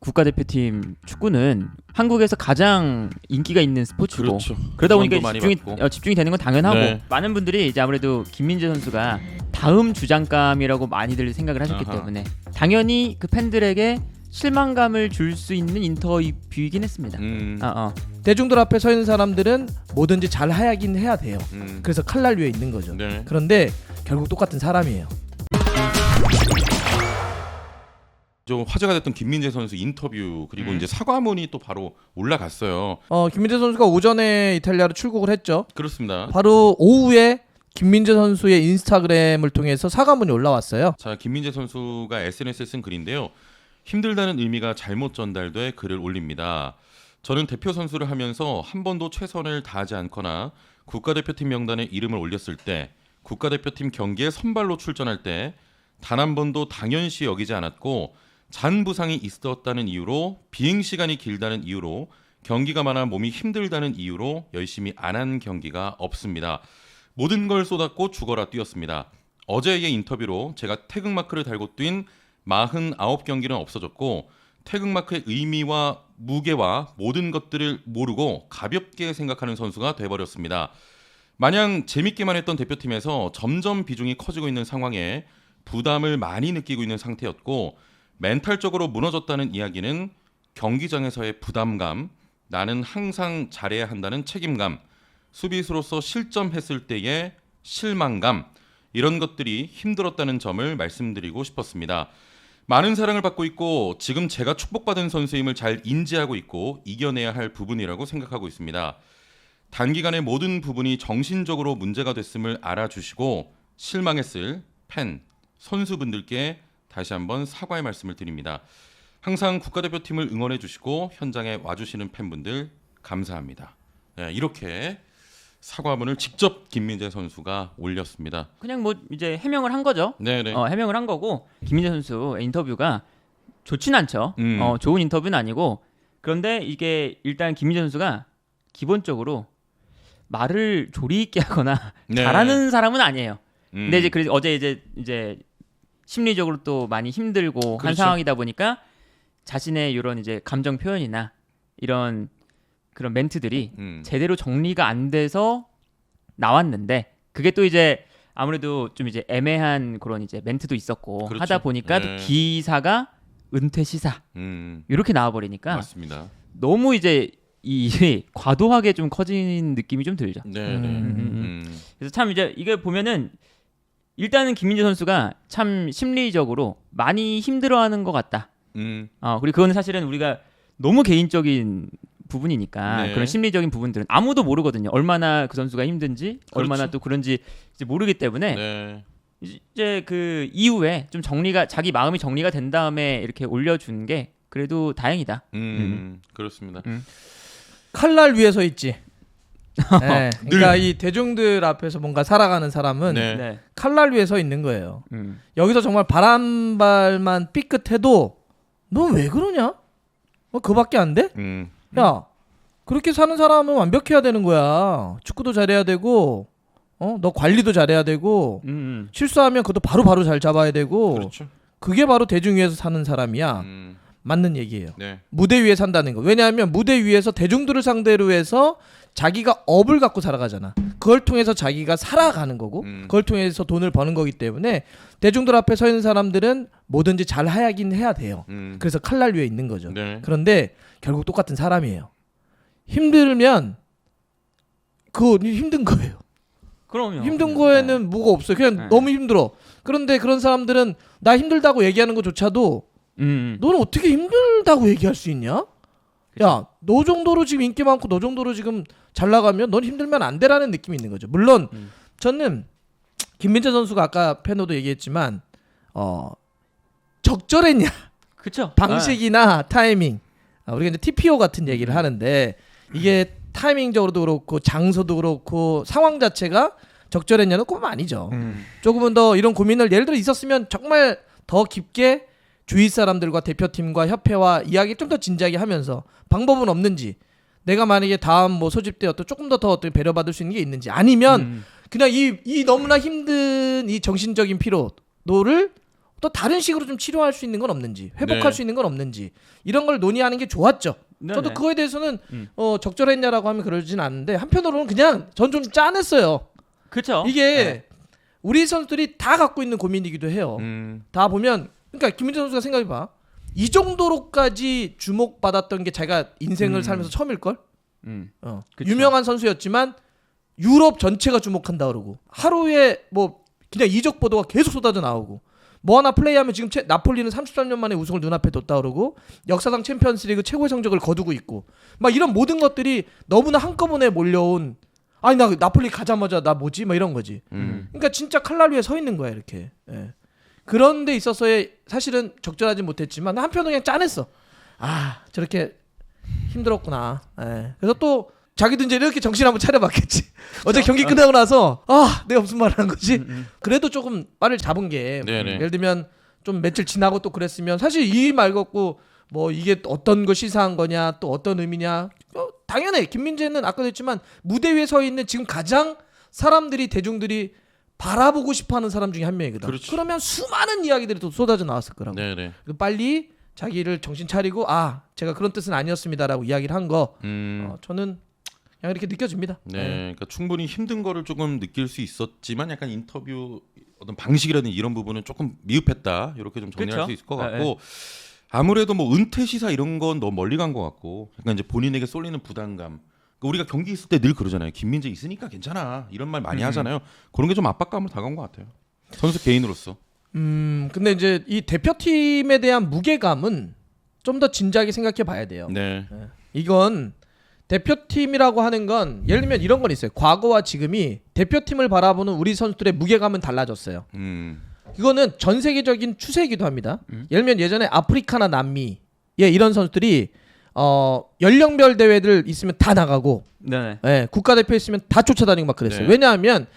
국가대표팀 축구는 한국에서 가장 인기가 있는 스포츠고 그렇죠. 그러다 보니까 많이 집중이 되는 건 당연하고 네. 많은 분들이 이제 아무래도 김민재 선수가 다음 주장감이라고 많이들 생각을 하셨기 아하. 때문에 당연히 그 팬들에게 실망감을 줄 수 있는 인터뷰이긴 했습니다. 대중들 앞에 서 있는 사람들은 뭐든지 잘 하긴 해야 돼요. 그래서 칼날 위에 있는 거죠. 네. 그런데 결국 똑같은 사람이에요. 좀 화제가 됐던 김민재 선수 인터뷰 그리고 이제 사과문이 또 바로 올라갔어요. 김민재 선수가 오전에 이탈리아로 출국을 했죠. 그렇습니다. 바로 오후에 김민재 선수의 인스타그램을 통해서 사과문이 올라왔어요. 자, 김민재 선수가 SNS에 쓴 글인데요. 힘들다는 의미가 잘못 전달돼 글을 올립니다. 저는 대표 선수를 하면서 한 번도 최선을 다하지 않거나 국가대표팀 명단에 이름을 올렸을 때, 국가대표팀 경기에 선발로 출전할 때 단 한 번도 당연시 여기지 않았고, 잔 부상이 있었다는 이유로, 비행 시간이 길다는 이유로, 경기가 많아 몸이 힘들다는 이유로 열심히 안 한 경기가 없습니다. 모든 걸 쏟았고 죽어라 뛰었습니다. 어제의 인터뷰로 제가 태극마크를 달고 뛴 49경기는 없어졌고, 태극마크의 의미와 무게와 모든 것들을 모르고 가볍게 생각하는 선수가 돼버렸습니다. 마냥 재밌기만 했던 대표팀에서 점점 비중이 커지고 있는 상황에 부담을 많이 느끼고 있는 상태였고, 멘탈적으로 무너졌다는 이야기는 경기장에서의 부담감, 나는 항상 잘해야 한다는 책임감, 수비수로서 실점했을 때의 실망감, 이런 것들이 힘들었다는 점을 말씀드리고 싶었습니다. 많은 사랑을 받고 있고 지금 제가 축복받은 선수임을 잘 인지하고 있고 이겨내야 할 부분이라고 생각하고 있습니다. 단기간에 모든 부분이 정신적으로 문제가 됐음을 알아주시고 실망했을 팬, 선수분들께 다시 한번 사과의 말씀을 드립니다. 항상 국가대표팀을 응원해 주시고 현장에 와주시는 팬분들 감사합니다. 네, 이렇게 사과문을 직접 김민재 선수가 올렸습니다. 그냥 뭐 이제 해명을 한 거죠. 네네. 해명을 한 거고 김민재 선수 인터뷰가 좋진 않죠. 좋은 인터뷰는 아니고, 그런데 이게 일단 김민재 선수가 기본적으로 말을 조리 있게 하거나 네. 잘하는 사람은 아니에요. 근데 이제 그래서 어제 이제 심리적으로 또 많이 힘들고 그렇죠. 한 상황이다 보니까 자신의 이런 이제 감정 표현이나 이런 그런 멘트들이 제대로 정리가 안 돼서 나왔는데, 그게 또 이제 아무래도 좀 이제 애매한 그런 이제 멘트도 있었고 그렇죠. 하다 보니까 네. 또 기사가 은퇴 시사 이렇게 나와버리니까 맞습니다. 너무 이제 이 일이 과도하게 좀 커진 느낌이 좀 들죠. 네. 그래서 참 이제 이걸 보면은 일단은 김민재 선수가 참 심리적으로 많이 힘들어하는 것 같다. 그리고 그거는 사실은 우리가 너무 개인적인 부분이니까 네. 그런 심리적인 부분들은 아무도 모르거든요. 얼마나 그 선수가 힘든지, 그렇죠. 얼마나 또 그런지 이제 모르기 때문에 네. 이제 그 이후에 좀 자기 마음이 정리가 된 다음에 이렇게 올려준 게 그래도 다행이다. 그렇습니다. 칼날 위에 서 있지. 네, 그러니까 이 대중들 앞에서 뭔가 살아가는 사람은 네. 네. 칼날 위에 서 있는 거예요. 여기서 정말 바람발만 삐끗해도 너 왜 그러냐? 그밖에 안 돼? 야, 그렇게 사는 사람은 완벽해야 되는 거야. 축구도 잘해야 되고, 너 관리도 잘해야 되고, 실수하면 그것도 바로 잘 잡아야 되고, 그렇죠. 그게 바로 대중 위에서 사는 사람이야. 맞는 얘기예요. 네. 무대 위에 산다는 거. 왜냐하면 무대 위에서 대중들을 상대로 해서 자기가 업을 갖고 살아가잖아. 그걸 통해서 자기가 살아가는 거고, 그걸 통해서 돈을 버는 거기 때문에 대중들 앞에 서 있는 사람들은 뭐든지 잘 하긴 해야 돼요. 그래서 칼날 위에 있는 거죠. 네. 그런데 결국 똑같은 사람이에요. 힘들면 그거 힘든 거예요. 그럼요. 힘든 거에는 뭐가 없어요. 그냥 네. 너무 힘들어. 그런데 그런 사람들은 나 힘들다고 얘기하는 것조차도 너는 어떻게 힘들다고 얘기할 수 있냐? 야, 너 정도로 지금 인기 많고 너 정도로 지금 잘 나가면 넌 힘들면 안 돼라는 느낌이 있는 거죠. 물론 저는 김민재 선수가 아까 패너도 얘기했지만 적절했냐 그렇죠. 방식이나 타이밍, 우리가 이제 TPO 같은 얘기를 하는데 이게 타이밍적으로도 그렇고 장소도 그렇고 상황 자체가 적절했냐는 꼭 아니죠. 조금은 더 이런 고민을 예를 들어 있었으면 정말 더 깊게 주위 사람들과 대표팀과 협회와 이야기 좀 더 진지하게 하면서 방법은 없는지, 내가 만약에 다음 뭐 소집 때 조금 더 어떻게 배려받을 수 있는 게 있는지, 아니면 그냥 이 너무나 힘든 이 정신적인 피로도를 또 다른 식으로 좀 치료할 수 있는 건 없는지, 회복할 네. 수 있는 건 없는지 이런 걸 논의하는 게 좋았죠. 네네. 저도 그거에 대해서는 적절했냐라고 하면 그러진 않는데 한편으로는 그냥 전 좀 짠했어요. 그렇죠. 이게 우리 선수들이 다 갖고 있는 고민이기도 해요. 다 보면 그러니까 김민재 선수가 생각해봐. 이 정도로까지 주목받았던 게 자기가 인생을 살면서 처음일 걸. 그쵸. 유명한 선수였지만 유럽 전체가 주목한다 그러고 하루에 뭐 그냥 이적 보도가 계속 쏟아져 나오고 뭐 하나 플레이하면 지금 나폴리는 33년 만에 우승을 눈앞에 뒀다 그러고 역사상 챔피언스리그 최고의 성적을 거두고 있고 막 이런 모든 것들이 너무나 한꺼번에 몰려온 아니 나 나폴리 가자마자 나 뭐지 막 이런 거지. 그러니까 진짜 칼날 위에 서 있는 거야 이렇게. 예. 그런 데 있어서의 사실은 적절하지 못했지만 한편으로 그냥 짠했어. 아 저렇게 힘들었구나. 예. 그래서 또 자기도 이제 이렇게 정신 한번 차려봤겠지. 어제 경기 끝나고 나서 내가 무슨 말을 한 거지. 그래도 조금 빠를 잡은 게 네네. 예를 들면 좀 며칠 지나고 또 그랬으면 사실 이 말 갖고 뭐 이게 어떤 거 시사한 거냐 또 어떤 의미냐 당연해. 김민재는 아까도 했지만 무대 위에 서 있는 지금 가장 사람들이 대중들이 바라보고 싶어하는 사람 중에 한 명이거든. 그렇죠. 그러면 수많은 이야기들이 또 쏟아져 나왔을 거라고. 네네. 빨리 자기를 정신 차리고 제가 그런 뜻은 아니었습니다라고 이야기를 한 거 저는 그냥 이렇게 느껴집니다. 네, 그러니까 충분히 힘든 거를 조금 느낄 수 있었지만 약간 인터뷰 어떤 방식이라든지 이런 부분은 조금 미흡했다 이렇게 좀 정리할 그쵸? 수 있을 것 같고 아무래도 뭐 은퇴 시사 이런 건 너무 멀리 간 것 같고 약간 이제 본인에게 쏠리는 부담감. 그러니까 우리가 경기 있을 때 늘 그러잖아요. 김민재 있으니까 괜찮아 이런 말 많이 하잖아요. 그런 게 좀 압박감으로 다가온 것 같아요. 선수 개인으로서. 근데 이제 이 대표팀에 대한 무게감은 좀 더 진지하게 생각해 봐야 돼요. 네. 이건 대표팀이라고 하는 건 예를 들면 이런 건 있어요. 과거와 지금이 대표팀을 바라보는 우리 선수들의 무게감은 달라졌어요. 이거는 전 세계적인 추세이기도 합니다. 예를 들면 예전에 아프리카나 남미에 이런 선수들이 연령별 대회들 있으면 다 나가고 네. 국가대표에 있으면 다 쫓아다니고 막 그랬어요. 네. 왜냐하면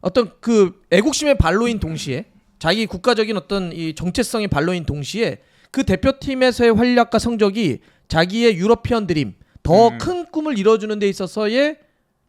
어떤 그 애국심의 발로인 동시에 자기 국가적인 어떤 이 정체성의 발로인 동시에 그 대표팀에서의 활약과 성적이 자기의 유러피언 드림 더 큰 꿈을 이뤄주는 데 있어서의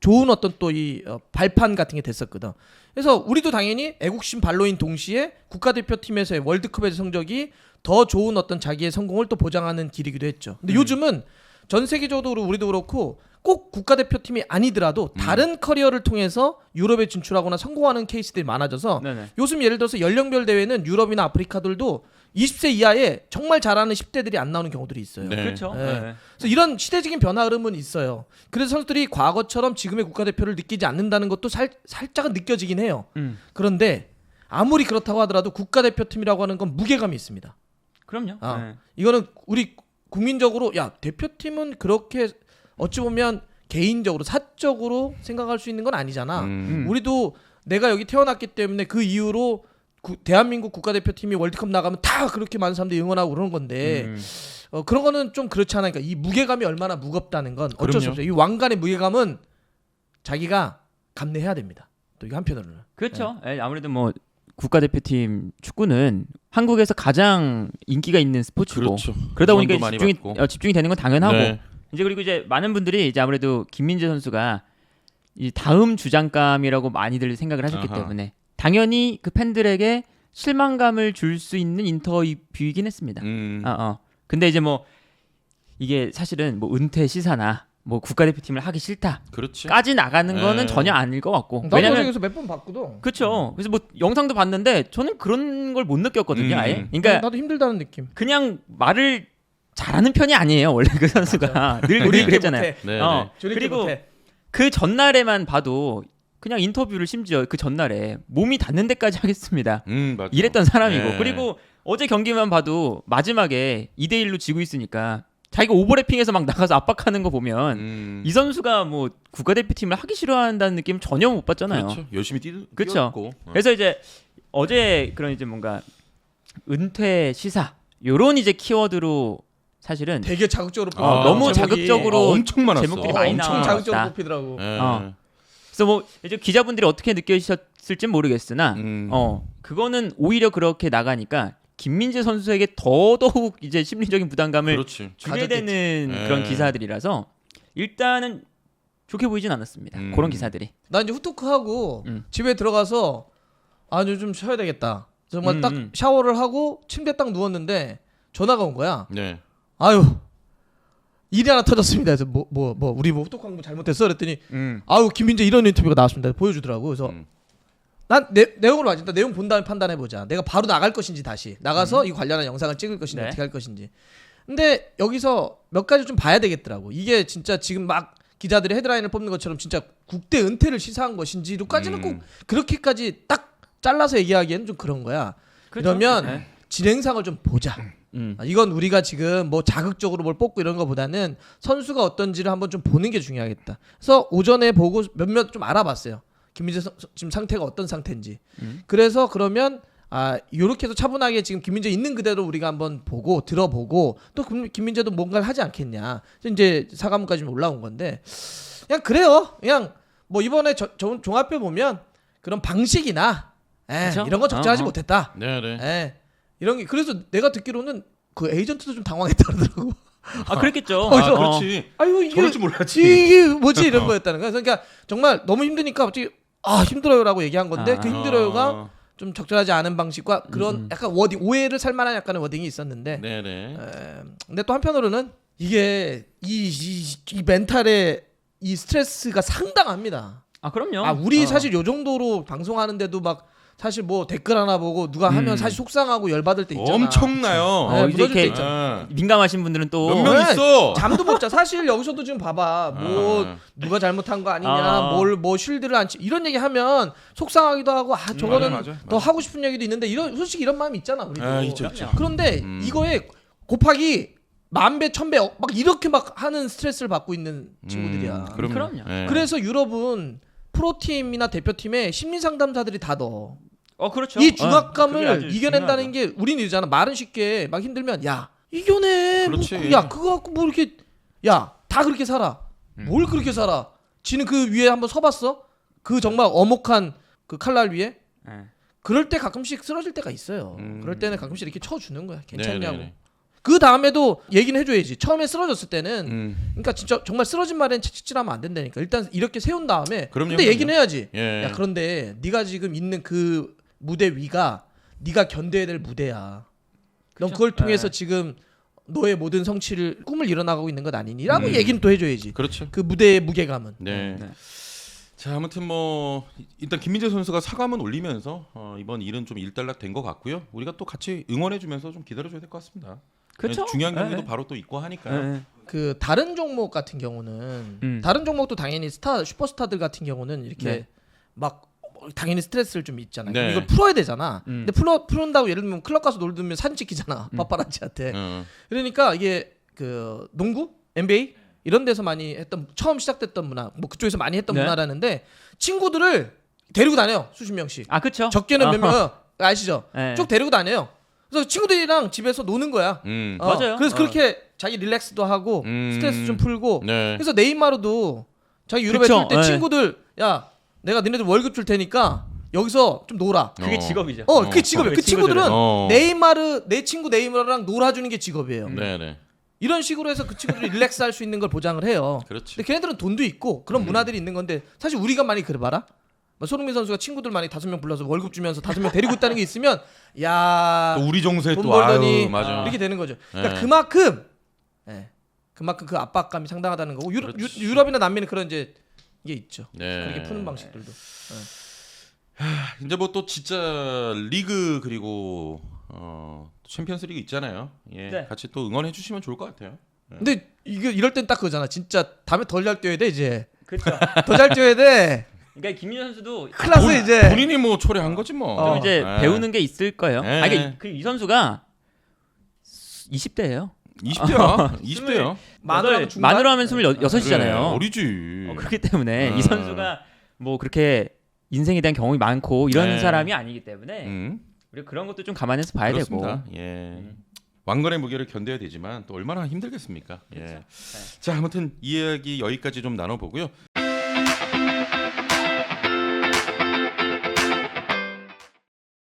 좋은 어떤 또 이 발판 같은 게 됐었거든. 그래서 우리도 당연히 애국심 발로인 동시에 국가대표팀에서의 월드컵의 성적이 더 좋은 어떤 자기의 성공을 또 보장하는 길이기도 했죠. 근데 요즘은 전 세계적으로 우리도 그렇고 꼭 국가대표팀이 아니더라도 다른 커리어를 통해서 유럽에 진출하거나 성공하는 케이스들이 많아져서 네네. 요즘 예를 들어서 연령별 대회는 유럽이나 아프리카들도 20세 이하에 정말 잘하는 10대들이 안 나오는 경우들이 있어요. 네. 그렇죠. 네. 네. 그래서 이런 시대적인 변화 흐름은 있어요. 그래서 선수들이 과거처럼 지금의 국가대표를 느끼지 않는다는 것도 살짝은 느껴지긴 해요. 그런데 아무리 그렇다고 하더라도 국가대표팀이라고 하는 건 무게감이 있습니다. 그럼요. 네. 이거는 우리 국민적으로 대표팀은 그렇게 어찌 보면 개인적으로 사적으로 생각할 수 있는 건 아니잖아. 우리도 내가 여기 태어났기 때문에 그 이후로 대한민국 국가대표팀이 월드컵 나가면 다 그렇게 많은 사람들이 응원하고 그러는 건데 그런 거는 좀 그렇지 않으니까 이 무게감이 얼마나 무겁다는 건 어쩔 수 그럼요. 없어요. 이 왕관의 무게감은 자기가 감내해야 됩니다. 또 이거 한편으로는. 그렇죠. 아무래도 뭐 국가대표팀 축구는 한국에서 가장 인기가 있는 스포츠고 그렇죠. 그러다 보니까 지원도 많이 받고. 집중이 되는 건 당연하고 네. 이제 그리고 이제 많은 분들이 이제 아무래도 김민재 선수가 이 다음 주장감이라고 많이들 생각을 하셨기 아하. 때문에 당연히 그 팬들에게 실망감을 줄 수 있는 인터뷰이긴 했습니다. 근데 이제 뭐 이게 사실은 뭐 은퇴 시사나 뭐 국가대표팀을 하기 싫다까지 그렇지. 나가는 네. 거는 전혀 아닐 것 같고 나도 왜냐면 여기서 몇 번 봤거든. 그렇죠. 그래서 뭐 영상도 봤는데 저는 그런 걸 못 느꼈거든요. 아예. 그러니까 나도 힘들다는 느낌. 그냥 말을 잘하는 편이 아니에요. 원래 그 선수가 늘 우리 그랬잖아요. 못해. 네. 그리고 못해. 그 전날에만 봐도 그냥 인터뷰를 심지어 그 전날에 몸이 닿는 데까지 하겠습니다. 맞아. 이랬던 사람이고 네. 그리고 어제 경기만 봐도 마지막에 2대1로 지고 있으니까 자기가 오버래핑해서 막 나가서 압박하는 거 보면 이 선수가 뭐 국가대표팀을 하기 싫어한다는 느낌 전혀 못 받잖아요. 그렇죠. 열심히 그쵸. 뛰었고. 그래서 이제 어제 그런 이제 뭔가 은퇴 시사 요런 이제 키워드로 사실은 되게 자극적으로 너무 제목이. 자극적으로 엄청 많았어. 제목들이 많이 엄청 나왔다. 자극적으로 뽑히더라고. 네. 그래서 뭐 이제 기자분들이 어떻게 느끼셨을지 모르겠으나 그거는 오히려 그렇게 나가니까 김민재 선수에게 더더욱 이제 심리적인 부담감을 그렇지. 주게 되는 네. 그런 기사들이라서 일단은 좋게 보이진 않았습니다. 그런 기사들이. 나 이제 후토크하고 집에 들어가서 요즘 쉬어야 되겠다. 정말 딱 샤워를 하고 침대 딱 누웠는데 전화가 온 거야. 네. 아유 일이 하나 터졌습니다. 그래서 뭐 우리 뭐 호떡 광고 잘못했어 그랬더니 아유 김민재 이런 인터뷰가 나왔습니다. 보여주더라고. 그래서 난 내용을 봐. 일단 내용 본 다음에 판단해 보자. 내가 바로 나갈 것인지 다시 나가서 이 관련한 영상을 찍을 것인지 네. 어떻게 할 것인지. 근데 여기서 몇 가지 좀 봐야 되겠더라고. 이게 진짜 지금 막 기자들이 헤드라인을 뽑는 것처럼 진짜 국대 은퇴를 시사한 것인지로까지는 꼭 그렇게까지 딱 잘라서 얘기하기에는 좀 그런 거야. 그렇죠. 그러면 네. 진행상을 좀 보자. 이건 우리가 지금 뭐 자극적으로 뭘 뽑고 이런 거보다는 선수가 어떤지를 한번 좀 보는 게 중요하겠다. 그래서 오전에 보고 몇몇 좀 알아봤어요. 김민재 지금 상태가 어떤 상태인지. 그래서 그러면 요렇게 해서 차분하게 지금 김민재 있는 그대로 우리가 한번 보고 들어보고 또 김민재도 뭔가를 하지 않겠냐. 이제 사과문까지 올라온 건데 그냥 그래요. 그냥 뭐 이번에 종합해 보면 그런 방식이나 그쵸? 이런 거 적절하지 못했다. 네네. 이런 게 그래서 내가 듣기로는 그 에이전트도 좀 당황했다 그러더라고. 그랬겠죠. 그렇지. 아유 이게 저럴 줄 몰랐지. 이게 뭐지 이런 거였다는 거야. 그러니까 정말 너무 힘드니까 갑자기 힘들어요라고 얘기한 건데 그 힘들어요가 좀 적절하지 않은 방식과 그런 약간 워딩 오해를 살 만한 약간의 워딩이 있었는데. 네네. 근데 또 한편으로는 이게 이 멘탈의 이 스트레스가 상당합니다. 그럼요. 우리 사실 요 정도로 방송하는데도 막 사실 뭐 댓글 하나 보고 누가 하면 사실 속상하고 열받을 때 있잖아. 엄청나요. 이제 무너질 때 이렇게 있잖아. 민감하신 분들은 또 몇 명 있어. 잠도 못 자. 사실 여기서도 지금 봐봐. 뭐 누가 잘못한 거 아니냐. 뭐 쉴드를 안 치. 이런 얘기 하면 속상하기도 하고 저거는 맞아. 더 하고 싶은 얘기도 있는데 솔직히 이런 마음이 있잖아. 우리도. 있죠. 그런데 이거에 곱하기 10,000배, 1,000배 막 이렇게 막 하는 스트레스를 받고 있는 친구들이야. 그럼요. 네. 그래서 유럽은 프로팀이나 대표팀에 심리 상담사들이 다 넣어. 그렇죠. 이 그게 중압감을 아주 이겨낸다는 게 우리는 이러잖아. 말은 쉽게 막 힘들면 야 이겨내. 그렇지. 야 그거 갖고 뭐 이렇게 야 다 그렇게 살아. 뭘 그렇게 살아? 지는 그 위에 한번 서봤어? 그 정말 어목한 그 칼날 위에. 그럴 때 가끔씩 쓰러질 때가 있어요. 그럴 때는 가끔씩 이렇게 쳐주는 거야. 괜찮냐고. 네네네. 그 다음에도 얘기는 해줘야지. 처음에 쓰러졌을 때는 그러니까 진짜 정말 쓰러진 말엔 채찍질하면 안 된다니까. 일단 이렇게 세운 다음에 그럼요, 근데 얘기는 해야지. 예. 야 그런데 네가 지금 있는 그 무대 위가 네가 견뎌야 될 무대야. 넌 그걸 통해서 지금 너의 모든 성취를 꿈을 이뤄나가고 있는 것 아니니라고 얘기는 또 해줘야지. 그렇죠. 그 무대의 무게감은. 네. 자 아무튼 뭐 일단 김민재 선수가 사과문 올리면서 이번 일은 좀 일단락 된 것 같고요. 우리가 또 같이 응원해주면서 좀 기다려줘야 될 것 같습니다. 그렇죠. 중요한 경기도 바로 또 있고 하니까요. 그 다른 종목 같은 경우는 다른 종목도 당연히 슈퍼스타들 같은 경우는 이렇게 막 당연히 스트레스를 좀 있잖아요. 네. 이걸 풀어야 되잖아. 근데 푸는다고 예를 들면 클럽 가서 놀면 사진 찍히잖아. 파파라치한테. 그러니까 이게 그 농구, NBA 이런 데서 많이 했던 처음 시작됐던 문화, 뭐 그쪽에서 많이 했던 네. 문화라는데 친구들을 데리고 다녀 수십 명씩. 그렇죠. 적게는 몇 명 아시죠? 네. 쭉 데리고 다녀요. 그래서 친구들이랑 집에서 노는 거야. 맞아요. 그래서 그렇게 자기 릴렉스도 하고 스트레스 좀 풀고. 네. 그래서 네이마르도 자기 유럽에 그쵸. 줄 때 네. 친구들 야 내가 니네들 월급 줄 테니까 여기서 좀 놀아. 그게 직업이죠. 그게 직업이야. 그 친구들은 친구들은. 내 친구 네이마르랑 놀아주는 게 직업이에요. 네네. 이런 식으로 해서 그 친구들이 릴렉스 할 수 있는 걸 보장을 해요. 그렇지. 근데 걔네들은 돈도 있고 그런 문화들이 있는 건데 사실 우리가 많이 그래 봐라. 손흥민 선수가 친구들 많이 5명 불러서 월급 주면서 5명 데리고 있다는 게 있으면 야 또 우리 정서에 돈 또 벌더니 맞아. 이렇게 되는 거죠. 그러니까 네. 그만큼 그 압박감이 상당하다는 거고 그렇지. 유럽이나 남미는 그런 이제 이게 있죠. 네. 그렇게 푸는 방식들도. 이제 뭐 또 진짜 리그 그리고 챔피언스리그 있잖아요. 예, 네. 같이 또 응원해 주시면 좋을 것 같아요. 근데 이게 이럴 땐 딱 그거잖아. 진짜 다음에 덜 잘 뛰어야 돼 이제. 그렇죠. 더 잘 뛰어야 돼. 그러니까 김민재 선수도 클라스 이제. 본인이 뭐 초래한 거지 뭐. 좀 이제 예. 배우는 게 있을 거예요. 예. 그러니까 이 선수가 20대예요. 20대야. 20대야. 만으로 하면 26이잖아요. 어리지. 그렇기 때문에 이 선수가 뭐 그렇게 인생에 대한 경험이 많고 이런 네. 사람이 아니기 때문에 우리가 그런 것도 좀 감안해서 봐야 그렇습니다. 되고. 예. 왕관의 무게를 견뎌야 되지만 또 얼마나 힘들겠습니까? 예. 자, 아무튼 이 이야기 여기까지 좀 나눠보고요.